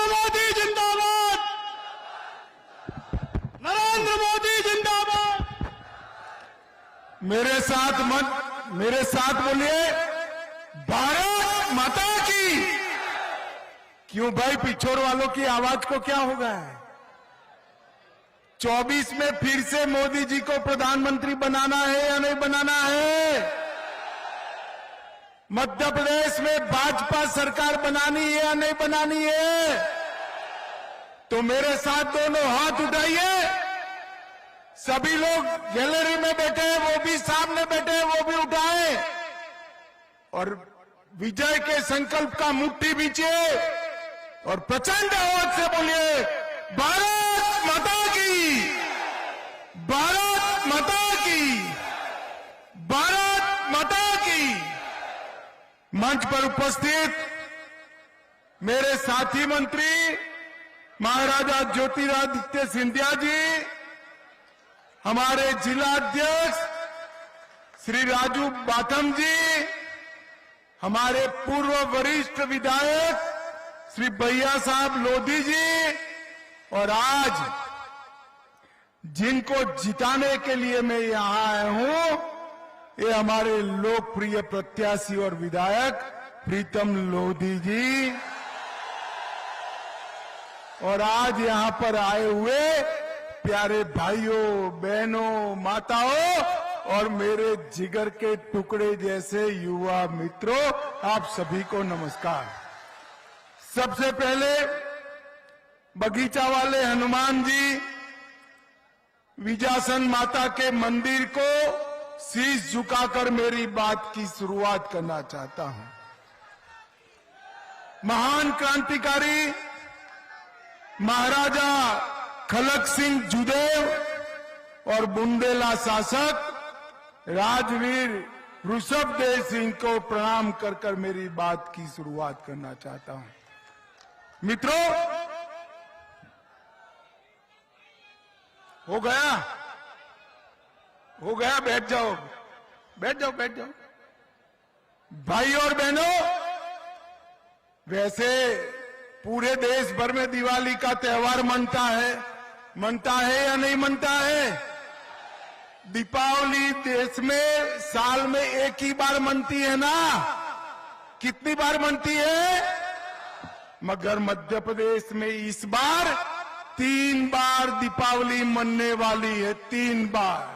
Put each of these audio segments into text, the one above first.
नरेंद्र मोदी जिंदाबाद, नरेंद्र मोदी जिंदाबाद। मेरे साथ बोलिए, भारत माता की। क्यों भाई, पिछोर वालों की आवाज को क्या हो गया है? 24 में फिर से मोदी जी को प्रधानमंत्री बनाना है या नहीं बनाना है? मध्य प्रदेश में भाजपा सरकार बनानी है या नहीं बनानी है? तो मेरे साथ दोनों हाथ उठाइए। सभी लोग गैलरी में बैठे हैं, वो भी सामने बैठे हैं, वो भी उठाएं और विजय के संकल्प का मुट्ठी बीचिए और प्रचंड आवाज से बोलिए, भारत माता की, भारत माता की, भारत माता की। मंच पर उपस्थित मेरे साथी मंत्री महाराजा ज्योतिरादित्य सिंधिया जी, हमारे जिला अध्यक्ष श्री राजू बाथम जी, हमारे पूर्व वरिष्ठ विधायक श्री भैया साहब लोधी जी, और आज जिनको जिताने के लिए मैं यहां आया हूं, ये हमारे लोकप्रिय प्रत्याशी और विधायक प्रीतम लोधी जी। और आज यहां पर आए हुए प्यारे भाइयों, बहनों, माताओं और मेरे जिगर के टुकड़े जैसे युवा मित्रों, आप सभी को नमस्कार। सबसे पहले बगीचा वाले हनुमान जी विजासन माता के मंदिर को शीश झुकाकर मेरी बात की शुरुआत करना चाहता हूं। महान क्रांतिकारी महाराजा खलक सिंह जुदेव और बुंदेला शासक राजवीर ऋषभदेव सिंह को प्रणाम कर कर मेरी बात की शुरुआत करना चाहता हूं। मित्रों, हो गया, बैठ जाओ, बैठ जाओ, बैठ जाओ। भाई और बहनों, वैसे पूरे देश भर में दिवाली का त्योहार मनता है या नहीं मनता है? दीपावली देश में साल में एक ही बार मनती है ना? कितनी बार मनती है? मगर मध्य प्रदेश में इस बार 3 बार दीपावली मनने वाली है, 3 बार।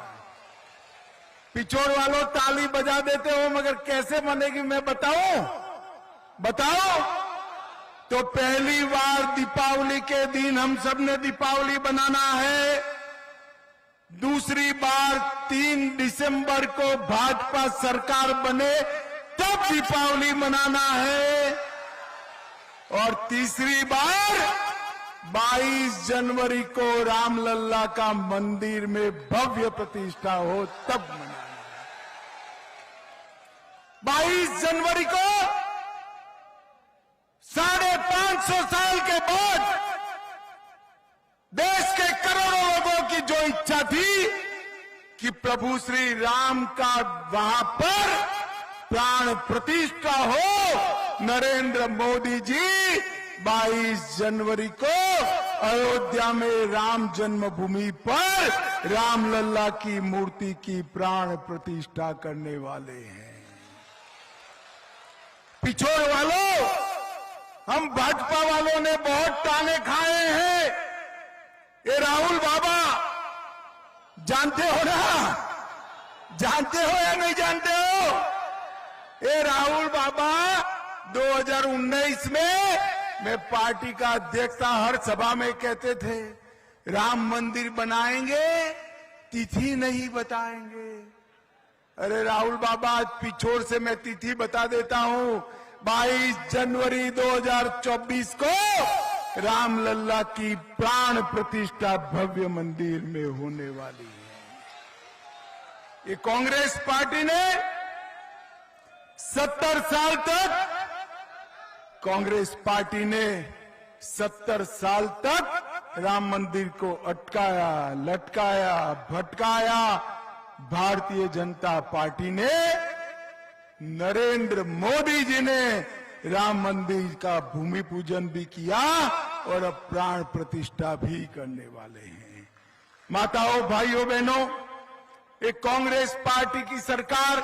पिछोड़ वालों ताली बजा देते हो, मगर कैसे मनेगी मैं बताओ। तो पहली बार दीपावली के दिन हम सब ने दीपावली बनाना है। दूसरी बार 3 दिसंबर को भाजपा सरकार बने तब दीपावली मनाना है। और तीसरी बार 22 जनवरी को रामलल्ला का मंदिर में भव्य प्रतिष्ठा हो तब मनाना है। 22 जनवरी को 550 साल के बाद देश के करोड़ों लोगों की जो इच्छा थी कि प्रभु श्री राम का वहां पर प्राण प्रतिष्ठा हो, नरेंद्र मोदी जी 22 जनवरी को अयोध्या में राम जन्मभूमि पर रामलल्ला की मूर्ति की प्राण प्रतिष्ठा करने वाले हैं। पिछोड़ वालों, हम भाजपा वालों ने बहुत ताने खाए हैं। ये राहुल बाबा जानते हो ना? जानते हो या नहीं जानते हो? ये राहुल बाबा 2019 में मैं पार्टी का अध्यक्ष था, हर सभा में कहते थे राम मंदिर बनाएंगे, तिथि नहीं बताएंगे। अरे राहुल बाबा, आज पिछोड़ से मैं तिथि बता देता हूं। 22 जनवरी 2024 को रामलल्ला की प्राण प्रतिष्ठा भव्य मंदिर में होने वाली है। ये कांग्रेस पार्टी ने 70 साल तक, कांग्रेस पार्टी ने 70 साल तक राम मंदिर को अटकाया, लटकाया, भटकाया। भारतीय जनता पार्टी ने, नरेंद्र मोदी जी ने राम मंदिर का भूमि पूजन भी किया और अब प्राण प्रतिष्ठा भी करने वाले हैं। माताओं, भाइयों, बहनों, एक कांग्रेस पार्टी की सरकार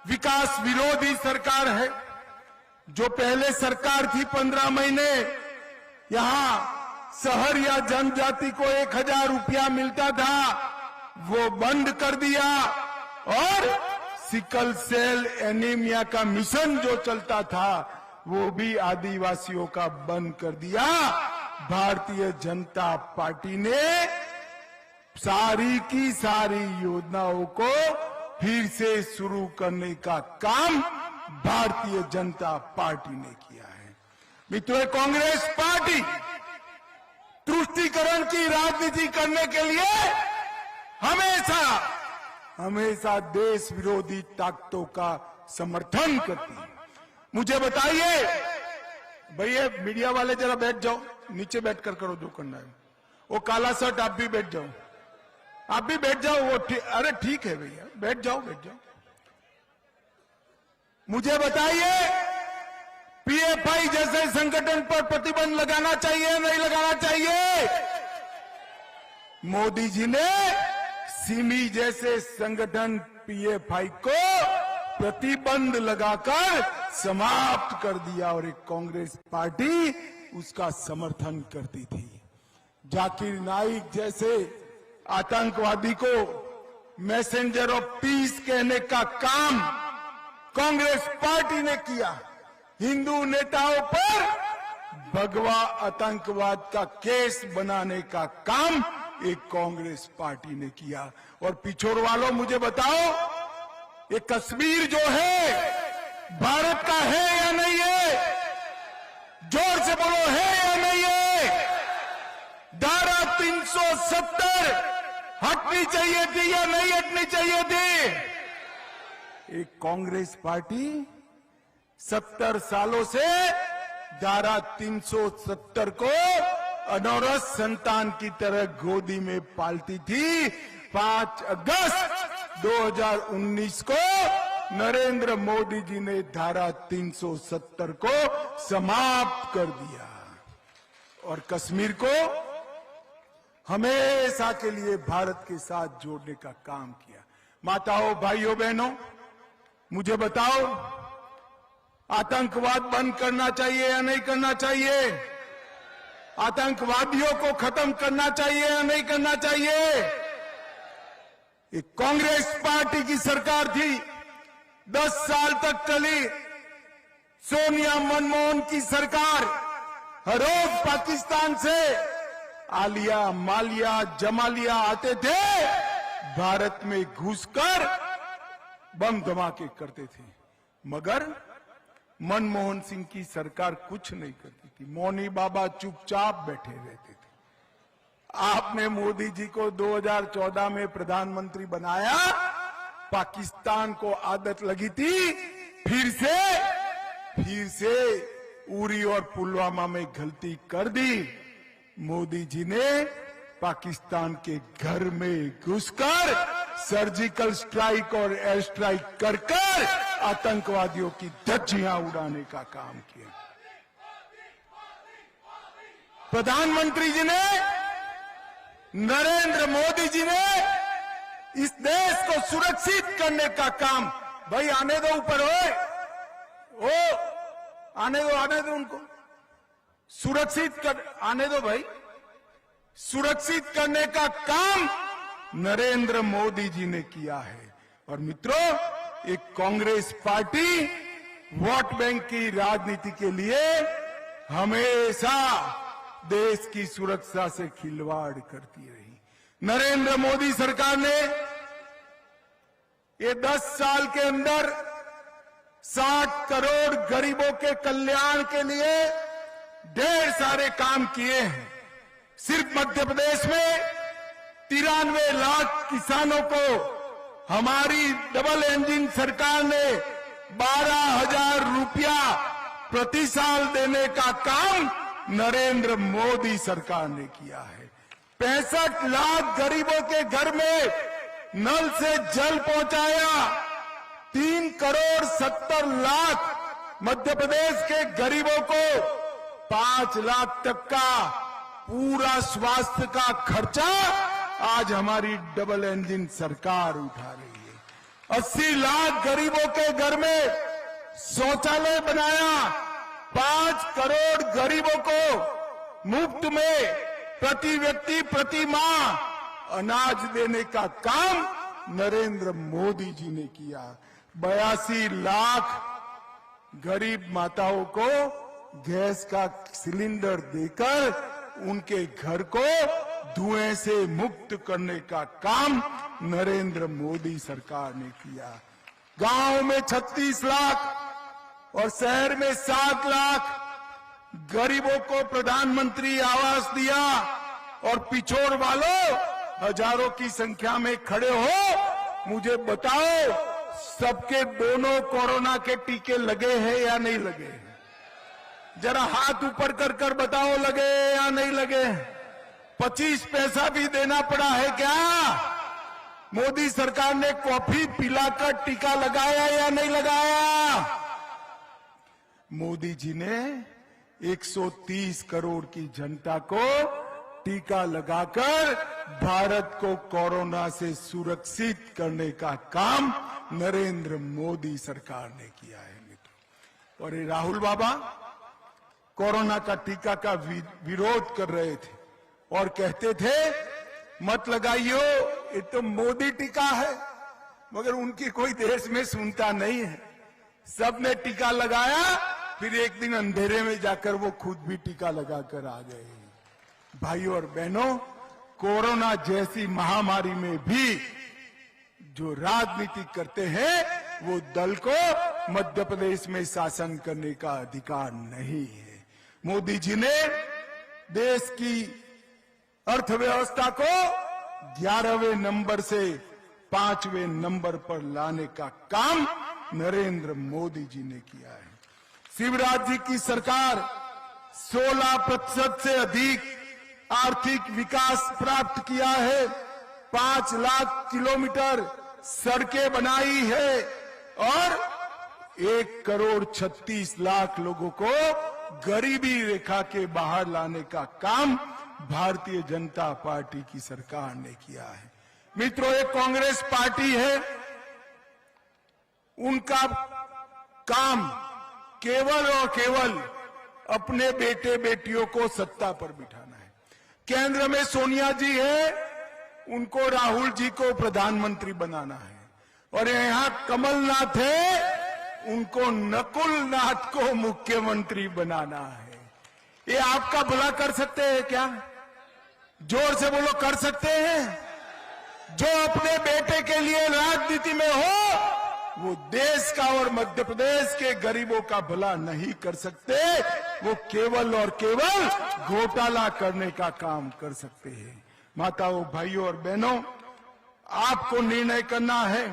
विकास विरोधी सरकार है। जो पहले सरकार थी 15 महीने यहां शहर या जनजाति को 1000 रुपया मिलता था, वो बंद कर दिया। और सिकल सेल एनीमिया का मिशन जो चलता था वो भी आदिवासियों का बंद कर दिया। भारतीय जनता पार्टी ने सारी की सारी योजनाओं को फिर से शुरू करने का काम भारतीय जनता पार्टी ने किया है। मित्रों, कांग्रेस पार्टी तुष्टीकरण की राजनीति करने के लिए हमेशा देश विरोधी ताकतों का समर्थन करती है। मुझे बताइए भैया, मीडिया वाले जरा बैठ जाओ, नीचे बैठकर करो जो करना है। वो काला शर्ट आप भी बैठ जाओ, आप भी बैठ जाओ। वो अरे ठीक है भैया, बैठ जाओ। मुझे बताइए, पीएफआई जैसे संगठन पर प्रतिबंध लगाना चाहिए नहीं लगाना चाहिए? मोदी जी ने सिमी जैसे संगठन पीएफआई को प्रतिबंध लगाकर समाप्त कर दिया और एक कांग्रेस पार्टी उसका समर्थन करती थी। जाकिर नाइक जैसे आतंकवादी को मैसेंजर ऑफ पीस कहने का काम कांग्रेस पार्टी ने किया। हिंदू नेताओं पर भगवा आतंकवाद का केस बनाने का काम एक कांग्रेस पार्टी ने किया। और पिछोर वालों, मुझे बताओ, ये कश्मीर जो है भारत का है या नहीं है? जोर से बोलो, है या नहीं है? धारा 370 हटनी चाहिए थी या नहीं हटनी चाहिए थी? एक कांग्रेस पार्टी 70 सालों से धारा 370 को अनौरस संतान की तरह गोदी में पालती थी। 5 अगस्त 2019 को नरेंद्र मोदी जी ने धारा 370 को समाप्त कर दिया और कश्मीर को हमेशा के लिए भारत के साथ जोड़ने का काम किया। माताओं, भाइयों, बहनों, मुझे बताओ, आतंकवाद बंद करना चाहिए या नहीं करना चाहिए? आतंकवादियों को खत्म करना चाहिए या नहीं करना चाहिए? एक कांग्रेस पार्टी की सरकार थी, 10 साल तक चली। सोनिया मनमोहन की सरकार हर रोज पाकिस्तान से आलिया, मालिया, जमालिया आते थे, भारत में घुसकर बम धमाके करते थे। मगर मनमोहन सिंह की सरकार कुछ नहीं करती थी। मौनी बाबा चुपचाप बैठे रहते थे। आपने मोदी जी को 2014 में प्रधानमंत्री बनाया, पाकिस्तान को आदत लगी थी फिर से उरी और पुलवामा में गलती कर दी। मोदी जी ने पाकिस्तान के घर में घुसकर सर्जिकल स्ट्राइक और एयर स्ट्राइक कर आतंकवादियों की धज्जियां उड़ाने का काम किया। प्रधानमंत्री जी ने, नरेंद्र मोदी जी ने इस देश को सुरक्षित करने का काम, भाई आने दो ऊपर, आने दो उनको, सुरक्षित कर, आने दो भाई, सुरक्षित करने का काम नरेंद्र मोदी जी ने किया है। और मित्रों, एक कांग्रेस पार्टी वोट बैंक की राजनीति के लिए हमेशा देश की सुरक्षा से खिलवाड़ करती रही। नरेंद्र मोदी सरकार ने ये 10 साल के अंदर 60 करोड़ गरीबों के कल्याण के लिए ढेर सारे काम किए हैं। सिर्फ मध्य प्रदेश में 93 लाख किसानों को हमारी डबल इंजन सरकार ने 12,000 रुपया प्रति साल देने का काम नरेंद्र मोदी सरकार ने किया है। 65 लाख गरीबों के घर में नल से जल पहुंचाया। 3 करोड़ 70 लाख मध्य प्रदेश के गरीबों को 5 लाख तक का पूरा स्वास्थ्य का खर्चा आज हमारी डबल इंजन सरकार उठा रही है। 80 लाख गरीबों के घर में शौचालय बनाया। 5 करोड़ गरीबों को मुफ्त में प्रति व्यक्ति प्रति माह अनाज देने का काम नरेंद्र मोदी जी ने किया। 82 लाख गरीब माताओं को गैस का सिलेंडर देकर उनके घर को धुएं से मुक्त करने का काम नरेंद्र मोदी सरकार ने किया। गांव में 36 लाख और शहर में 7 लाख गरीबों को प्रधानमंत्री आवास दिया। और पिछोड़ वालों, हजारों की संख्या में खड़े हो, मुझे बताओ सबके दोनों कोरोना के टीके लगे हैं या नहीं लगे? जरा हाथ ऊपर कर कर बताओ, लगे या नहीं लगे? 25 पैसा भी देना पड़ा है क्या? मोदी सरकार ने कॉफी पिलाकर टीका लगाया या नहीं लगाया? मोदी जी ने 130 करोड़ की जनता को टीका लगाकर भारत को कोरोना से सुरक्षित करने का काम नरेंद्र मोदी सरकार ने किया है मित्रों। और ये राहुल बाबा कोरोना का टीका का विरोध कर रहे थे और कहते थे मत लगाइयो, ये तो मोदी टीका है। मगर उनकी कोई देश में सुनता नहीं है। सबने टीका लगाया, फिर एक दिन अंधेरे में जाकर वो खुद भी टीका लगाकर आ गए। भाइयों और बहनों, कोरोना जैसी महामारी में भी जो राजनीति करते हैं वो दल को मध्य प्रदेश में शासन करने का अधिकार नहीं है। मोदी जी ने देश की अर्थव्यवस्था को 11वें नंबर से 5वें नंबर पर लाने का काम नरेंद्र मोदी जी ने किया है। शिवराज जी की सरकार 16% से अधिक आर्थिक विकास प्राप्त किया है। 5 लाख किलोमीटर सड़कें बनाई है और 1 करोड़ 36 लाख लोगों को गरीबी रेखा के बाहर लाने का काम भारतीय जनता पार्टी की सरकार ने किया है। मित्रों, एक कांग्रेस पार्टी है, उनका काम केवल और केवल अपने बेटे बेटियों को सत्ता पर बिठाना है। केंद्र में सोनिया जी है, उनको राहुल जी को प्रधानमंत्री बनाना है। और यहां कमलनाथ है, उनको नकुलनाथ को मुख्यमंत्री बनाना है। ये आपका भला कर सकते हैं क्या? जोर से बोलो, कर सकते हैं? जो अपने बेटे के लिए राजनीति में हो, वो देश का और मध्य प्रदेश के गरीबों का भला नहीं कर सकते। वो केवल और केवल घोटाला करने का काम कर सकते हैं। माताओं, भाइयों और बहनों, आपको निर्णय करना है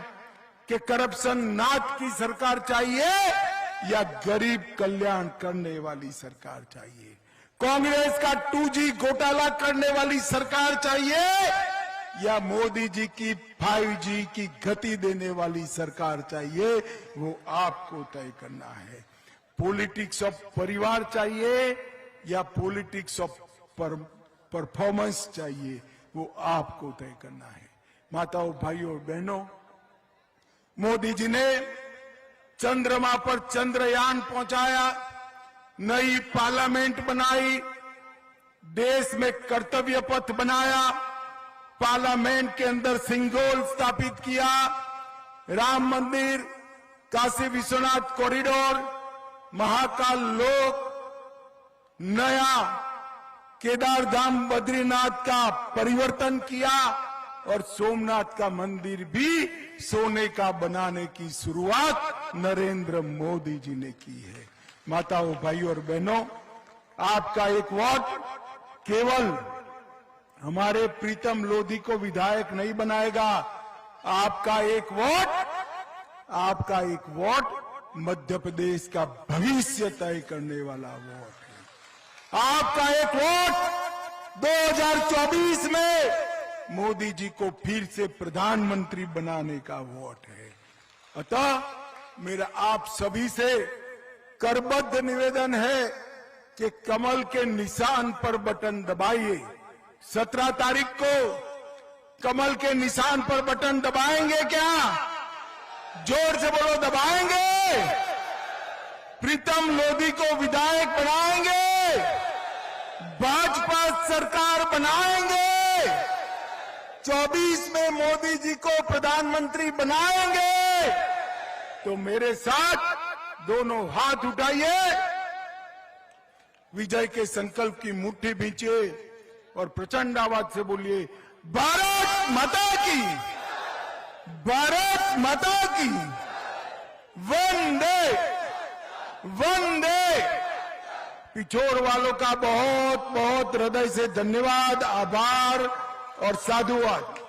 कि करप्शन नाथ की सरकार चाहिए या गरीब कल्याण करने वाली सरकार चाहिए। कांग्रेस का 2G घोटाला करने वाली सरकार चाहिए या मोदी जी की 5G की गति देने वाली सरकार चाहिए, वो आपको तय करना है। पॉलिटिक्स ऑफ परिवार चाहिए या पॉलिटिक्स ऑफ परफॉर्मेंस चाहिए, वो आपको तय करना है। माताओं, भाइयों और बहनों, मोदी जी ने चंद्रमा पर चंद्रयान पहुंचाया, नई पार्लियामेंट बनाई, देश में कर्तव्य पथ बनाया, पार्लियामेंट के अंदर सिंगोल स्थापित किया, राम मंदिर, काशी विश्वनाथ कॉरिडोर, महाकाल लोक, नया केदार धाम बद्रीनाथ का परिवर्तन किया और सोमनाथ का मंदिर भी सोने का बनाने की शुरुआत नरेंद्र मोदी जी ने की है। माताओं, भाइयों और बहनों, आपका एक वोट केवल हमारे प्रीतम लोधी को विधायक नहीं बनाएगा। आपका एक वोट मध्य प्रदेश का भविष्य तय करने वाला वोट है। आपका एक वोट 2024 में मोदी जी को फिर से प्रधानमंत्री बनाने का वोट है। अतः मेरा आप सभी से करबद्ध निवेदन है कि कमल के निशान पर बटन दबाइए। 17 तारीख को कमल के निशान पर बटन दबाएंगे क्या? जोर से बोलो, दबाएंगे। प्रीतम लोधी को विधायक बनाएंगे, भाजपा सरकार बनाएंगे, 24 में मोदी जी को प्रधानमंत्री बनाएंगे। तो मेरे साथ दोनों हाथ उठाइए, विजय के संकल्प की मुट्ठी भींचिए और प्रचंड आवाज से बोलिए, भारत माता की, भारत माता की, वंदे वंदे। पिछोर वालों का बहुत बहुत हृदय से धन्यवाद, आभार और साधुवाद।